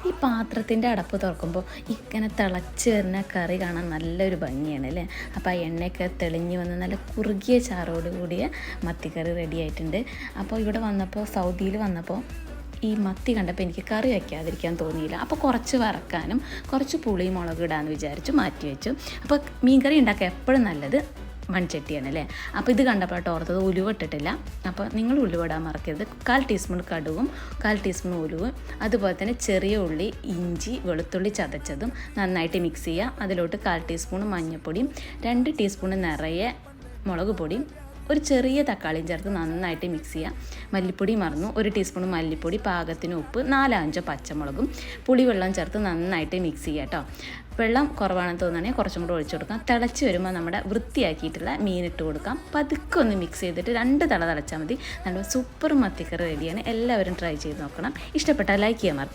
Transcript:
ഈ പാത്രത്തിൻ്റെ അടപ്പ് തുറക്കുമ്പോൾ ഇങ്ങനെ തിളച്ച് വരുന്ന കറി കാണാൻ നല്ലൊരു ഭംഗിയാണ് അല്ലേ. അപ്പോൾ ആ എണ്ണയൊക്കെ തെളിഞ്ഞ് വന്ന് നല്ല കുറുകിയ ചാറോട് കൂടിയ മത്തിക്കറി റെഡി ആയിട്ടുണ്ട്. അപ്പോൾ ഇവിടെ വന്നപ്പോൾ സൗദിയിൽ വന്നപ്പോൾ ഈ മത്തി കണ്ടപ്പോൾ എനിക്ക് കറി വയ്ക്കാതിരിക്കാൻ തോന്നിയില്ല. അപ്പോൾ കുറച്ച് വറക്കാനും കുറച്ച് പുളി മുളക് ഇടാമെന്ന് വിചാരിച്ചു മാറ്റി വെച്ചു. അപ്പോൾ മീൻകറി ഉണ്ടാക്കാൻ എപ്പോഴും നല്ലത് മൺചട്ടിയാണ് അല്ലേ. അപ്പോൾ ഇത് കണ്ടപ്പോഴായിട്ട് ഓർത്തത് ഉലുവ ഇട്ടിട്ടില്ല. അപ്പോൾ നിങ്ങൾ ഉലുവ ഇടാൻ മറക്കരുത്. 1/4 ടീസ്പൂൺ കടുവും 1/4 ടീസ്പൂൺ ഉലുവും അതുപോലെ തന്നെ ചെറിയ ഉള്ളി ഇഞ്ചി വെളുത്തുള്ളി ചതച്ചതും നന്നായിട്ട് മിക്സ് ചെയ്യുക. അതിലോട്ട് 1/4 ടീസ്പൂൺ മഞ്ഞൾപ്പൊടിയും 2 ടീസ്പൂൺ നിറയെ മുളക് പൊടിയും ഒരു ചെറിയ തക്കാളിയും ചേർത്ത് നന്നായിട്ട് മിക്സ് ചെയ്യുക. മല്ലിപ്പൊടി മറന്നു, 1 ടീസ്പൂൺ മല്ലിപ്പൊടി, പാകത്തിന് ഉപ്പ്, 4-5 പച്ചമുളകും പുളിവെള്ളം ചേർത്ത് നന്നായിട്ട് മിക്സ് ചെയ്യുക കേട്ടോ. വെള്ളം കുറവാണെന്ന് തോന്നുകയാണെങ്കിൽ കുറച്ചും കൂടെ ഒഴിച്ചു കൊടുക്കാം. തിളച്ച് വരുമ്പോൾ നമ്മുടെ വൃത്തിയാക്കിയിട്ടുള്ള മീനിട്ട് കൊടുക്കാം. പതുക്കെ ഒന്ന് മിക്സ് ചെയ്തിട്ട് 2 തിളച്ചാൽ മതി. നല്ല സൂപ്പർ മത്തിക്കറി റെഡിയാണ്. എല്ലാവരും ട്രൈ ചെയ്ത് നോക്കണം. ഇഷ്ടപ്പെട്ടാൽ ലൈക്ക് ചെയ്യാൻ മറക്കരുത്.